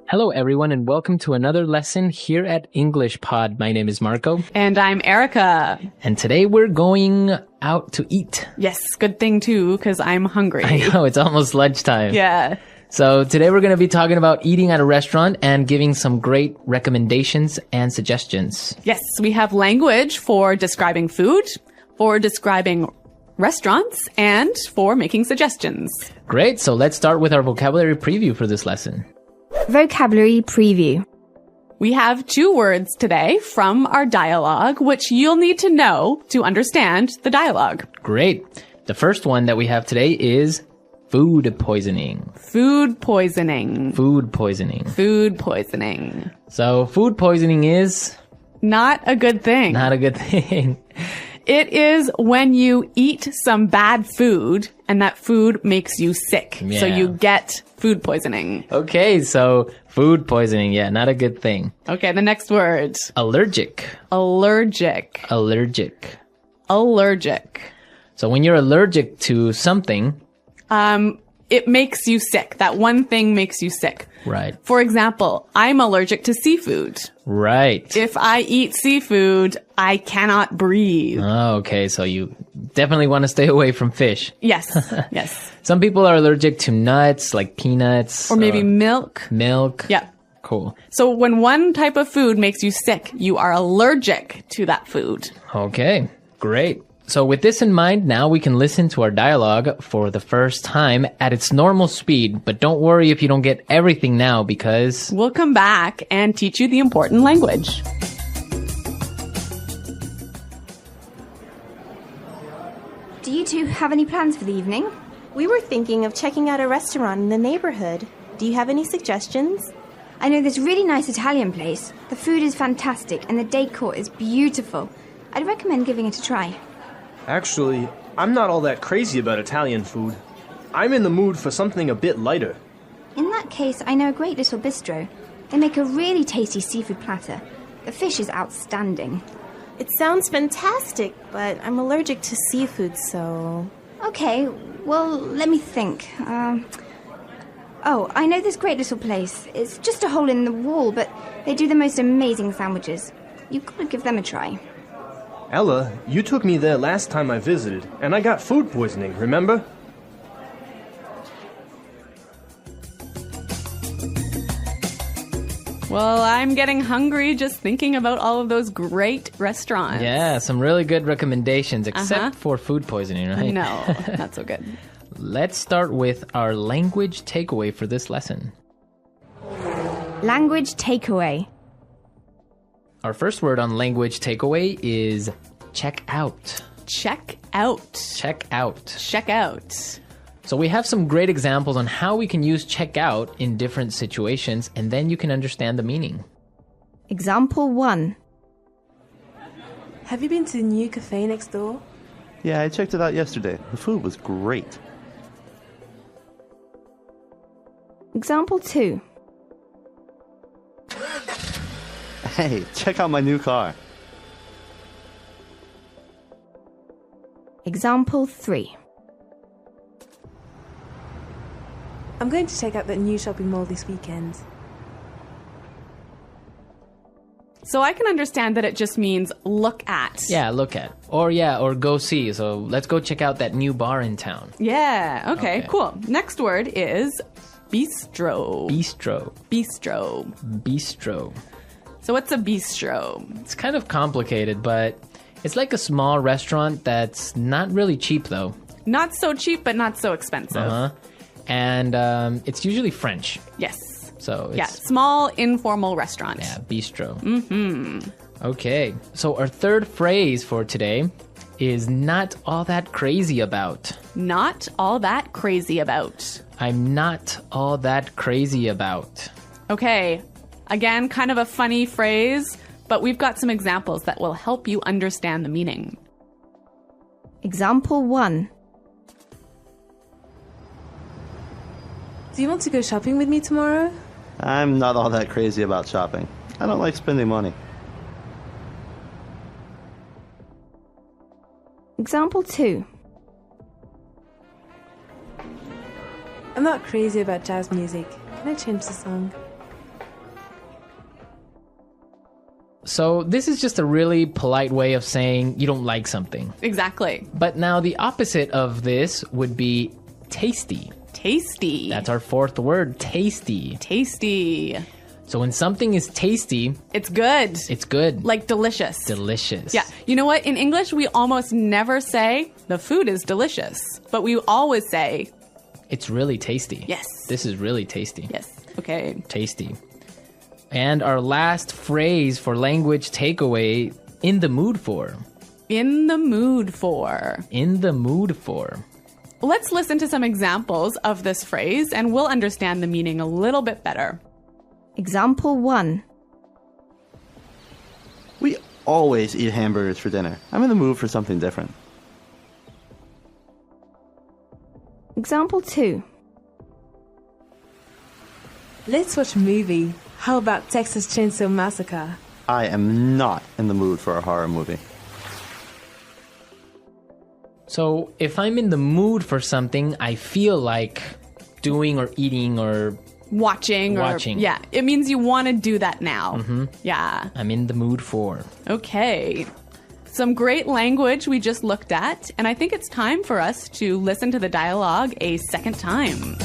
Hello, everyone, and welcome to another lesson here at English-Pod. My name is Marco. And I'm Erica. And today we're going out to eat. Yes, good thing too, because I'm hungry. I know, it's almost lunchtime. Yeah. So today we're going to be talking about eating at a restaurant and giving some great recommendations and suggestions. Yes, we have language for describing food, for describing restaurants, and for making suggestions. Great, so let's start with our vocabulary preview for this lesson. Vocabulary preview. We have 2 words today from our dialogue, which you'll need to know to understand the dialogue. Great. The first one that we have today is food poisoning. Food poisoning. Food poisoning. Food poisoning. So food poisoning is... Not a good thing. Not a good thing. It is when you eat some bad food and that food makes you sick. Yeah. So you get food poisoning. Okay, so food poisoning, yeah, not a good thing. Okay, the next word. Allergic. Allergic. Allergic. Allergic. So when you're allergic to something... it makes you sick. That one thing makes you sick. Right. For example, I'm allergic to seafood. Right. If I eat seafood, I cannot breathe. Oh, okay, so you definitely want to stay away from fish. Yes, yes. Some people are allergic to nuts, like peanuts. Or maybe milk. Milk. Yeah. Cool. So when one type of food makes you sick, you are allergic to that food. Okay, great. So with this in mind, now we can listen to our dialogue for the first time at its normal speed. But don't worry if you don't get everything now because... We'll come back and teach you the important language. Do you two have any plans for the evening? We were thinking of checking out a restaurant in the neighborhood. Do you have any suggestions? I know this really nice Italian place. The food is fantastic and the decor is beautiful. I'd recommend giving it a try. Actually, I'm not all that crazy about Italian food. I'm in the mood for something a bit lighter. In that case, I know a great little bistro. They make a really tasty seafood platter. The fish is outstanding. It sounds fantastic, but I'm allergic to seafood, so... Okay, well, let me think. Oh, I know this great little place. It's just a hole in the wall, but they do the most amazing sandwiches. You've got to give them a try. Ella, you took me there last time I visited, and I got food poisoning, remember? Well, I'm getting hungry just thinking about all of those great restaurants. Yeah, some really good recommendations, except for food poisoning, right? No, not so good. Let's start with our language takeaway for this lesson. Language takeaway. Our first word on language takeaway is check out. Check out. Check out. Check out. So we have some great examples on how we can use check out in different situations, and then you can understand the meaning. Example 1. Have you been to the new cafe next door? Yeah, I checked it out yesterday. The food was great. Example 2. Hey, check out my new car. Example 3. I'm going to check out that new shopping mall this weekend. So I can understand that it just means look at. Yeah, look at. Or go see. So let's go check out that new bar in town. Yeah, okay, cool. Next word is bistro. Bistro. Bistro. Bistro. So what's a bistro? It's kind of complicated, but it's like a small restaurant that's not really cheap, though. Not so cheap, but not so expensive. Uh-huh. And it's usually French. Yes. So it's... Yeah, small, informal restaurant. Yeah, bistro. Mm-hmm. Okay, so our third phrase for today is not all that crazy about. Not all that crazy about. I'm not all that crazy about. Okay, again, kind of a funny phrase, but we've got some examples that will help you understand the meaning. Example 1. Do you want to go shopping with me tomorrow? I'm not all that crazy about shopping. I don't like spending money. Example 2. I'm not crazy about jazz music. Can I change the song? So this is just a really polite way of saying you don't like something. Exactly. But now the opposite of this would be tasty. Tasty. That's our fourth word, tasty. Tasty. So when something is tasty, It's good. it's good. Like delicious. Delicious. Yeah. You know what? In English, we almost never say the food is delicious, but we always say, It's really tasty. yes. This is really tasty. Yes. Okay. Tasty. And our last phrase for language takeaway, in the mood for. In the mood for. In the mood for. Let's listen to some examples of this phrase and we'll understand the meaning a little bit better. Example 1. We always eat hamburgers for dinner. I'm in the mood for something different. Example 2. Let's watch a movie. How about Texas Chainsaw Massacre? I am not in the mood for a horror movie. So if I'm in the mood for something, I feel like doing or eating or Watching. Yeah. It means you want to do that now. Mm-hmm. Yeah. I'm in the mood for. Okay. Some great language we just looked at, and I think it's time for us to listen to the dialogue a second time.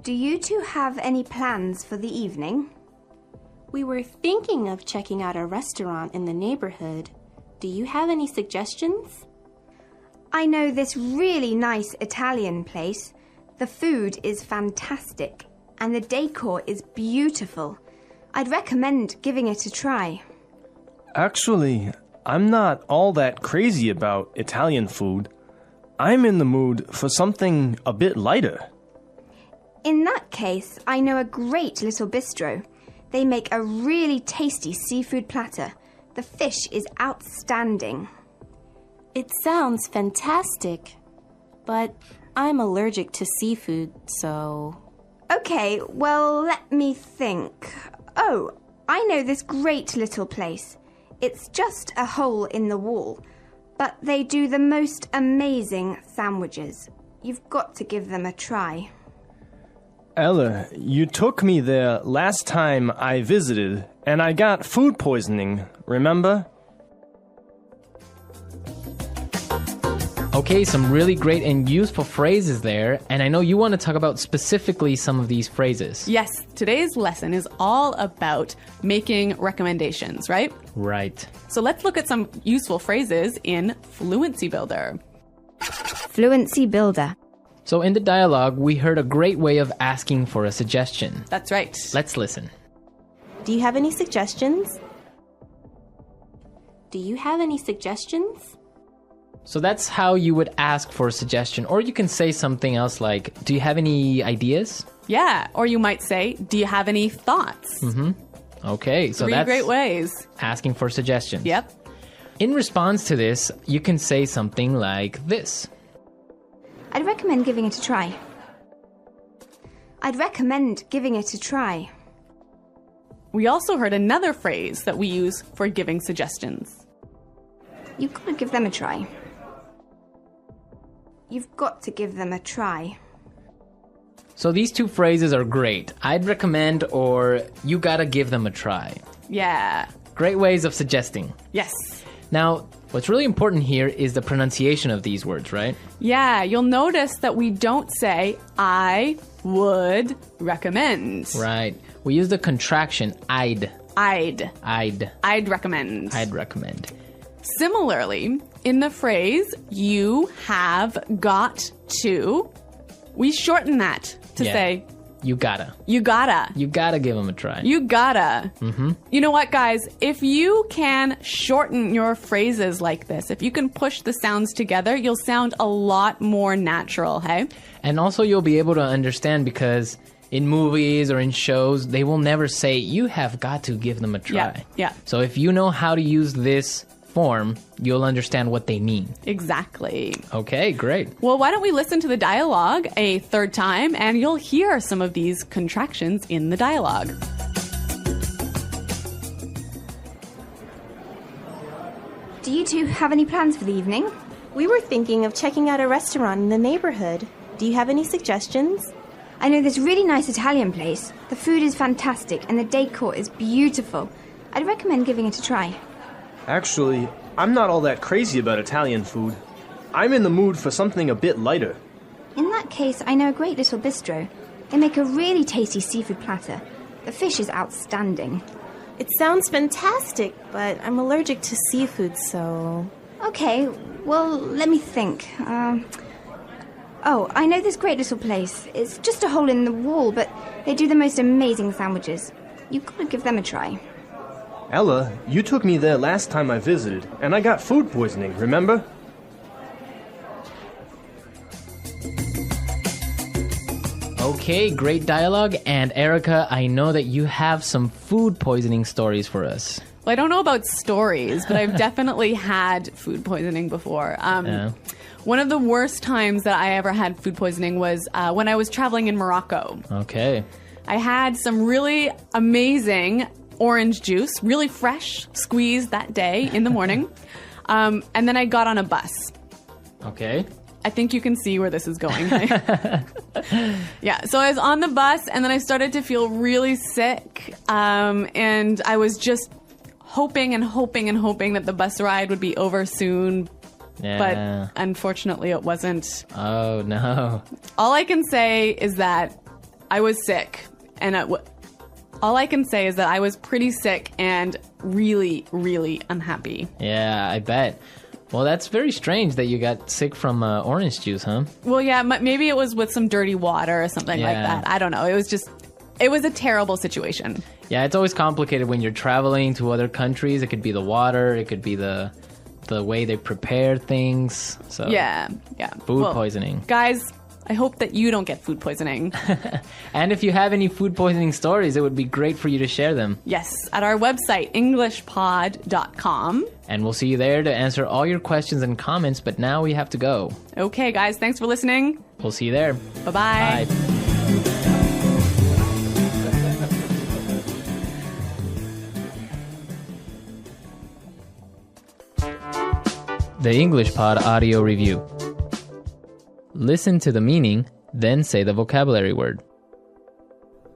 Do you two have any plans for the evening? We were thinking of checking out a restaurant in the neighborhood. Do you have any suggestions? I know this really nice Italian place. The food is fantastic, and the decor is beautiful. I'd recommend giving it a try. Actually, I'm not all that crazy about Italian food. I'm in the mood for something a bit lighter. In that case, I know a great little bistro. They make a really tasty seafood platter. The fish is outstanding. It sounds fantastic, but I'm allergic to seafood, so... Okay, well, let me think. Oh, I know this great little place. It's just a hole in the wall, but they do the most amazing sandwiches. You've got to give them a try. Ella, you took me there last time I visited, and I got food poisoning, remember? Okay, some really great and useful phrases there, and I know you want to talk about specifically some of these phrases. Yes, today's lesson is all about making recommendations, right? Right. So let's look at some useful phrases in Fluency Builder. Fluency Builder. So in the dialogue, we heard a great way of asking for a suggestion. That's right. Let's listen. Do you have any suggestions? Do you have any suggestions? So that's how you would ask for a suggestion. Or you can say something else like, do you have any ideas? Yeah, or you might say, do you have any thoughts? Okay, so Three that's great ways. asking for suggestions. Yep. In response to this, you can say something like this. I'd recommend giving it a try. I'd recommend giving it a try. We also heard another phrase that we use for giving suggestions. You've got to give them a try. You've got to give them a try. So these two phrases are great. I'd recommend or you gotta give them a try. Yeah. Great ways of suggesting. Yes. Now, what's really important here is the pronunciation of these words, right? Yeah, you'll notice that we don't say, I would recommend. Right. We use the contraction, I'd recommend. I'd recommend. Similarly, in the phrase, you have got to, we shorten that to say, You gotta. you gotta. You gotta give them a try. You gotta. You know what, guys? If you can shorten your phrases like this, if you can push the sounds together, you'll sound a lot more natural, hey? And also you'll be able to understand because in movies or in shows, they will never say, you have got to give them a try. Yeah. So if you know how to use this form, you'll understand what they mean. Exactly. Okay, great. Well, why don't we listen to the dialogue a third time and you'll hear some of these contractions in the dialogue. Do you two have any plans for the evening? We were thinking of checking out a restaurant in the neighborhood. Do you have any suggestions? I know this really nice Italian place. The food is fantastic and the decor is beautiful. I'd recommend giving it a try. Actually, I'm not all that crazy about Italian food. I'm in the mood for something a bit lighter. In that case, I know a great little bistro. They make a really tasty seafood platter. The fish is outstanding. It sounds fantastic, but I'm allergic to seafood, so... Okay, well, let me think. I know this great little place. It's just a hole in the wall, but they do the most amazing sandwiches. You've got to give them a try. Ella, you took me there last time I visited, and I got food poisoning, remember? Okay, great dialogue. And Erica, I know that you have some food poisoning stories for us. Well, I don't know about stories, but I've definitely had food poisoning before. One of the worst times that I ever had food poisoning was when I was traveling in Morocco. Okay. I had some really amazing orange juice, really fresh, squeezed that day in the morning. And then I got on a bus. Okay. I think you can see where this is going. Yeah, so I was on the bus and then I started to feel really sick. And I was just hoping and hoping and hoping that the bus ride would be over soon. Yeah. But unfortunately it wasn't. Oh, no. All I can say is that I was sick. And all I can say is that I was pretty sick and really, really unhappy. Yeah, I bet. Well, that's very strange that you got sick from orange juice, huh? Well, yeah, maybe it was with some dirty water or something like that. I don't know. It was a terrible situation. Yeah, it's always complicated when you're traveling to other countries. It could be the water. It could be the way they prepare things. So Yeah. Food poisoning. Guys, I hope that you don't get food poisoning. And if you have any food poisoning stories, it would be great for you to share them. Yes, at our website, English-Pod.com. And we'll see you there to answer all your questions and comments, but now we have to go. Okay, guys, thanks for listening. We'll see you there. Bye-bye. Bye. The English Pod Audio Review. Listen to the meaning, then say the vocabulary word.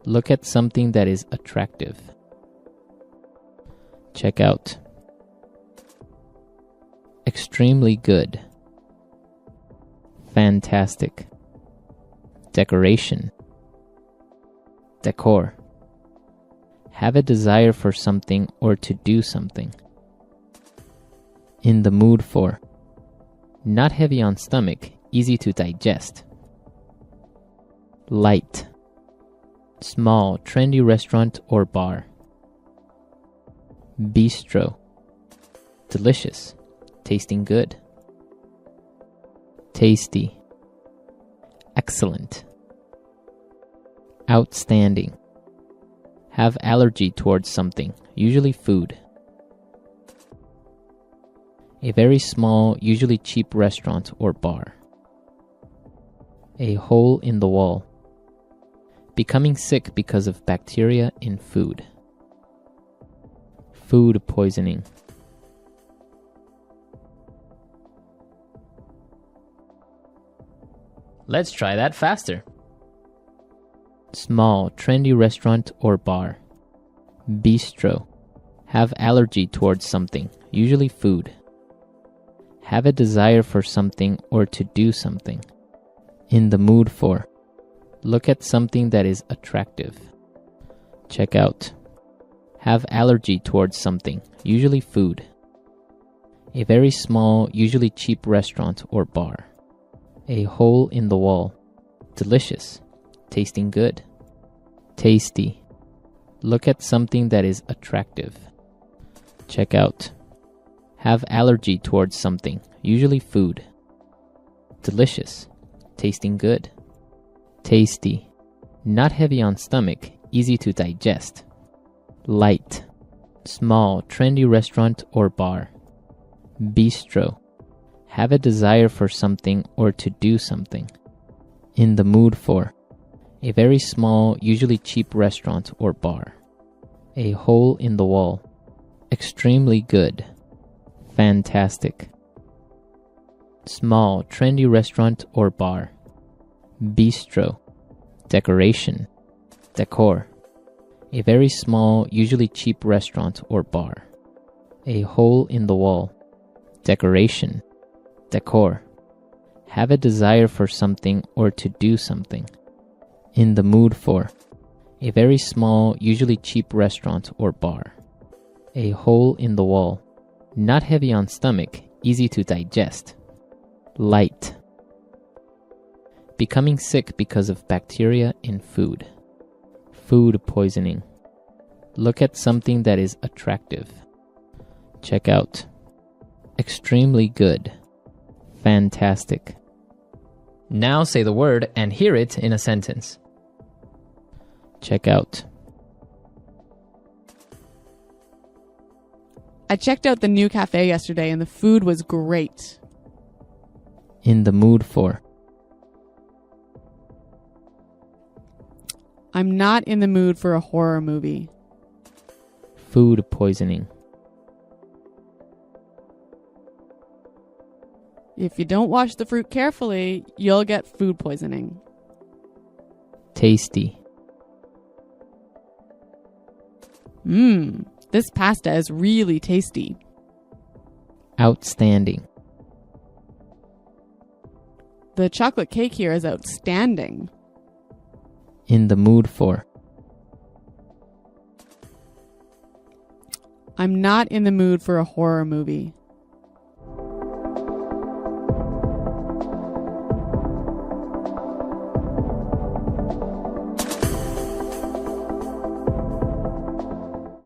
Look at something that is attractive. Check out. Extremely good. Fantastic. Decoration. Decor. Have a desire for something or to do something. In the mood for. Not heavy on stomach, easy to digest. Light. Small, trendy restaurant or bar. Bistro. Delicious, tasting good. Tasty. Excellent. Outstanding. Have allergy towards something, usually food. A very small, usually cheap restaurant or bar. A hole in the wall. Becoming sick because of bacteria in food. Food poisoning. Let's try that faster. Small, trendy restaurant or bar. Bistro. Have allergy towards something, usually food. Have a desire for something or to do something. In the mood for. Look at something that is attractive. Check out. Have allergy towards something, usually food. A very small, usually cheap restaurant or bar. A hole in the wall. Delicious, tasting good. Tasty. Look at something that is attractive. Check out. Have allergy towards something, usually food. Delicious, tasting good. Tasty. Not heavy on stomach, easy to digest. Light. Small, trendy restaurant or bar. Bistro. Have a desire for something or to do something. In the mood for. A very small, usually cheap restaurant or bar. A hole in the wall. Extremely good. Fantastic. Small, trendy restaurant or bar. Bistro. Decoration. Decor. A very small, usually cheap restaurant or bar. A hole in the wall. Decoration. Decor. Have a desire for something or to do something. In the mood for. A very small, usually cheap restaurant or bar. A hole in the wall. Not heavy on stomach, easy to digest. Light. Becoming sick because of bacteria in food. Food poisoning. Look at something that is attractive. Check out. Extremely good. Fantastic. Now say the word and hear it in a sentence. Check out. I checked out the new cafe yesterday and the food was great. In the mood for. I'm not in the mood for a horror movie. Food poisoning. If you don't wash the fruit carefully, you'll get food poisoning. Tasty. This pasta is really tasty. Outstanding. The chocolate cake here is outstanding. In the mood for. I'm not in the mood for a horror movie.